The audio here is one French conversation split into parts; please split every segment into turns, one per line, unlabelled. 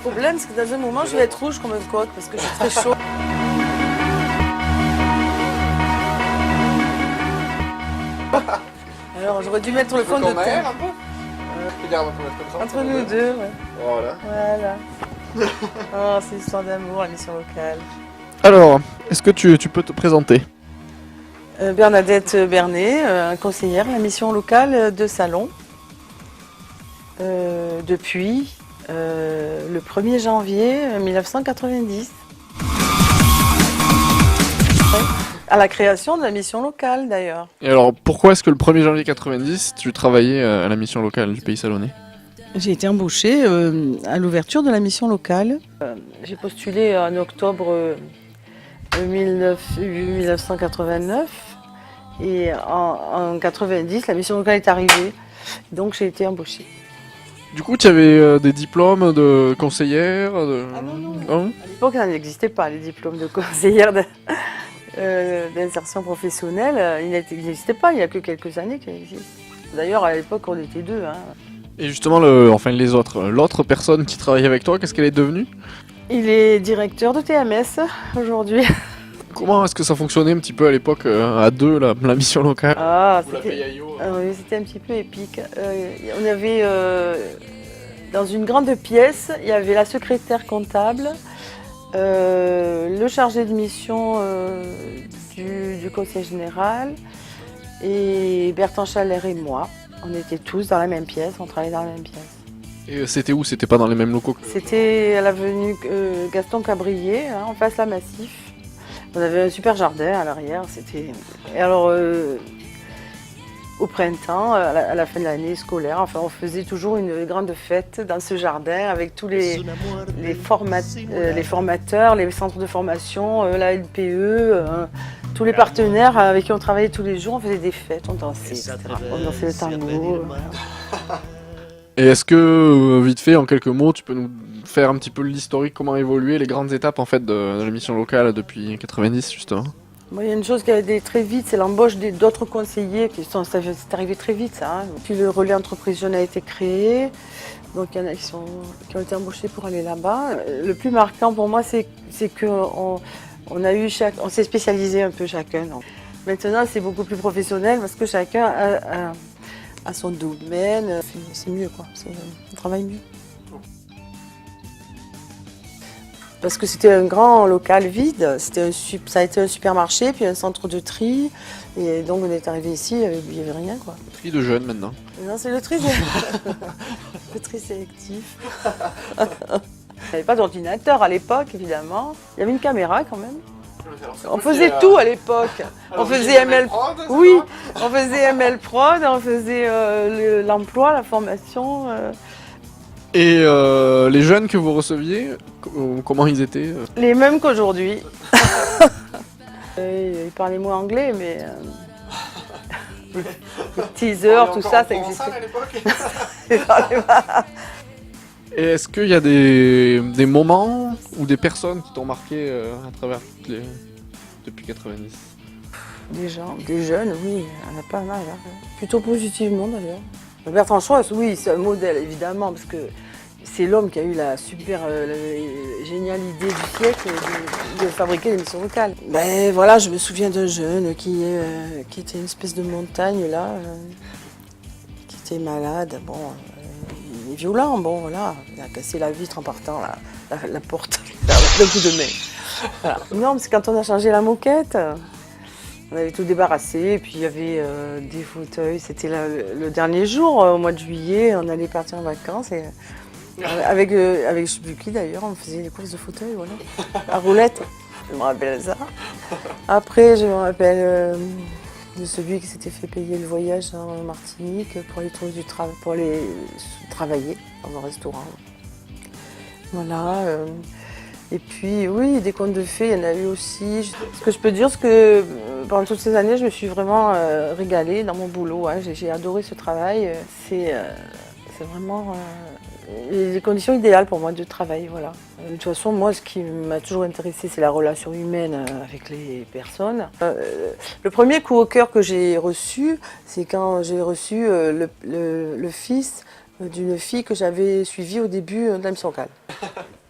problème, c'est que dans un moment, je vais être rouge comme un coq parce que j'ai très chaud. Alors, j'aurais dû mettre le fond de teint.
Un peu Regarde, on peut mettre comme ça.
Entre nous deux, ouais.
Voilà.
Voilà. Oh, c'est une histoire d'amour, la mission locale.
Alors, est-ce que tu peux te présenter?
Bernadette Bernet, conseillère à la mission locale de Salon. Depuis le 1er janvier 1990. À la création de la mission locale d'ailleurs.
Et alors, pourquoi est-ce que le 1er janvier 90, tu travaillais à la mission locale du Pays Salonnais?
J'ai été embauchée à l'ouverture de la mission locale. J'ai postulé en octobre 1989 et en 90, la mission locale est arrivée. Donc j'ai été embauchée.
Du coup, tu avais des diplômes de conseillère
Ah non, non.
Hein?
À l'époque, ça n'existait pas, les diplômes de conseillère d'insertion professionnelle. Il n'existait pas, il n'y a que quelques années qu'il existe. D'ailleurs, à l'époque, on était deux. Hein.
Et justement, l'autre personne qui travaillait avec toi, qu'est-ce qu'elle est devenue?
Il est directeur de TMS aujourd'hui.
Comment est-ce que ça fonctionnait un petit peu à l'époque, à deux, la mission locale?
Oui, c'était un petit peu épique. On avait, dans une grande pièce, il y avait la secrétaire comptable, le chargé de mission du conseil général et Bertrand Chalère et moi. On était tous dans la même pièce, on travaillait dans la même pièce.
Et c'était où? C'était pas dans les mêmes locaux?
C'était à l'avenue Gaston Cabrier, hein, en face la Massif. On avait un super jardin à l'arrière. Et alors, au printemps, à la fin de l'année scolaire, enfin, on faisait toujours une grande fête dans ce jardin avec tous les formateurs, les centres de formation, la LPE, tous les partenaires avec qui on travaillait tous les jours. On faisait des fêtes, on dansait, etc. On dansait le tango.
Et est-ce que, vite fait, en quelques mots, tu peux nous faire un petit peu l'historique, comment évoluer les grandes étapes en fait de la mission locale depuis 90 justement?
Bon, il y a une chose qui a été très vite, c'est l'embauche d'autres conseillers. C'est arrivé très vite ça. Hein. Puis le relais entreprise jeune a été créé. Donc il y en a qui ont été embauchés pour aller là-bas. Le plus marquant pour moi, c'est qu'on s'est spécialisé un peu chacun. Donc. Maintenant, c'est beaucoup plus professionnel parce que chacun a son domaine. C'est mieux, quoi. On travaille mieux. Parce que c'était un grand local vide, ça a été un supermarché, puis un centre de tri. Et donc on est arrivé ici, il n'y avait rien, quoi.
Le tri de jeunes maintenant.
Non, c'est le tri, le tri sélectif. Il n'y avait pas d'ordinateur à l'époque, évidemment. Il y avait une caméra quand même. On faisait tout à l'époque. On faisait ML Prod. Oui, on faisait ML Prod, on faisait l'emploi, la formation.
Et les jeunes que vous receviez, comment ils étaient?
Les mêmes qu'aujourd'hui. Ils parlaient moins anglais, mais les teasers, tout ça, ça existait.
Et est-ce qu'il y a des moments ou des personnes qui t'ont marqué à travers depuis 90?
Des jeunes, oui, il y en a pas mal. Hein. Plutôt positivement d'ailleurs. Bertrand Schross, oui, c'est un modèle évidemment, parce que c'est l'homme qui a eu la super géniale idée du siècle de fabriquer l'émission locale. Ben voilà, je me souviens d'un jeune qui était une espèce de montagne là, qui était malade, bon, il est violent, bon voilà, il a cassé la vitre en partant la porte d'un coup de main. Voilà. Non, c'est quand on a changé la moquette. On avait tout débarrassé, et puis il y avait des fauteuils. C'était le dernier jour, au mois de juillet, on allait partir en vacances. Et, avec je sais plus qui d'ailleurs, on faisait des courses de fauteuils, voilà. À roulette, je me rappelle ça. Après, je me rappelle de celui qui s'était fait payer le voyage en Martinique pour aller travailler dans un restaurant. Voilà. Et puis, oui, des contes de fées, il y en a eu aussi. Ce que je peux dire, c'est que pendant toutes ces années, je me suis vraiment régalée dans mon boulot. Hein. J'ai adoré ce travail. C'est vraiment les conditions idéales pour moi de travail. Voilà. De toute façon, moi, ce qui m'a toujours intéressée, c'est la relation humaine avec les personnes. Le premier coup au cœur que j'ai reçu, c'est quand j'ai reçu le fils d'une fille que j'avais suivie au début de la mission locale.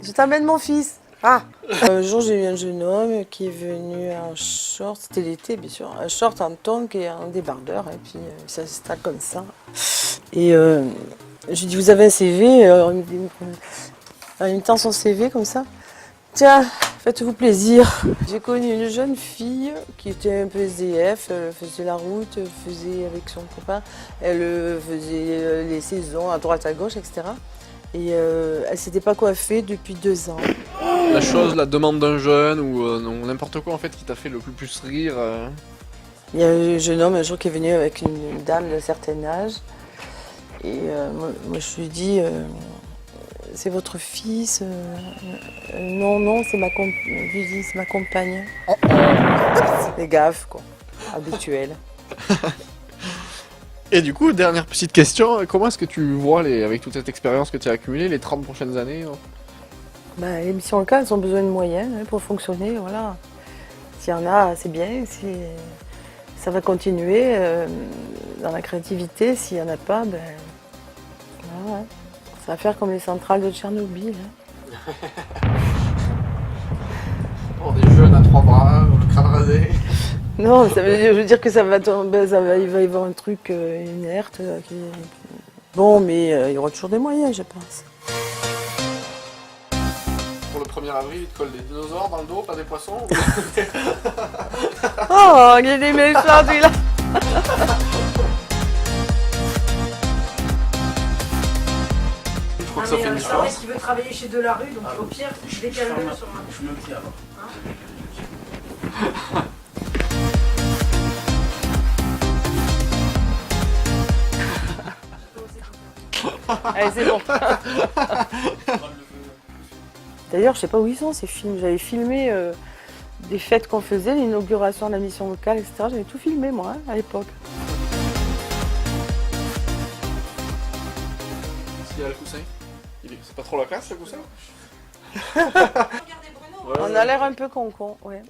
Je t'amène mon fils. Ah. Un jour, j'ai eu un jeune homme qui est venu en short, c'était l'été bien sûr, un short en tongs et un débardeur, et puis il s'installe comme ça. Et je lui dis, vous avez un CV? Il me tend son CV comme ça. Tiens, faites-vous plaisir. J'ai connu une jeune fille qui était un peu SDF, elle faisait la route, elle faisait avec son copain, elle faisait les saisons à droite à gauche, etc. Et elle s'était pas coiffée depuis 2 ans.
La demande d'un jeune ou non, n'importe quoi en fait qui t'a fait le plus rire.
Il y a un jeune homme un jour qui est venu avec une dame d'un certain âge. Et moi je lui dis, c'est votre fils? Non, c'est je lui dis, c'est ma compagne. C'est gaffe quoi, habituel.
Et du coup, dernière petite question, comment est-ce que tu vois, avec toute cette expérience que tu as accumulée, les 30 prochaines années?
Les missions locales, elles ont besoin de moyens pour fonctionner, voilà. S'il y en a, c'est bien. Si ça va continuer dans la créativité. S'il n'y en a pas, voilà. Ça va faire comme les centrales de Tchernobyl.
Pour des jeunes à 3 bras, le crâne rasé.
Non, je veux dire que ça va tomber, il va y avoir un truc inerte. Bon, mais il y aura toujours des moyens, je pense.
Pour le 1er avril, il te colle des dinosaures dans le dos, pas des poissons?
Oh, il est méchant celui-là.
Je crois que ça fait une différence.
Qui veut travailler chez Delarue, donc au pire, je décale-le sur un...
Je suis petit alors.
Allez, c'est bon. D'ailleurs, je sais pas où ils sont ces films. J'avais filmé des fêtes qu'on faisait, l'inauguration de la mission locale, etc. J'avais tout filmé, moi, à l'époque.
Est-ce qu'il y a le coussin? C'est pas trop la classe, le coussin?
On a l'air un peu con-con, ouais.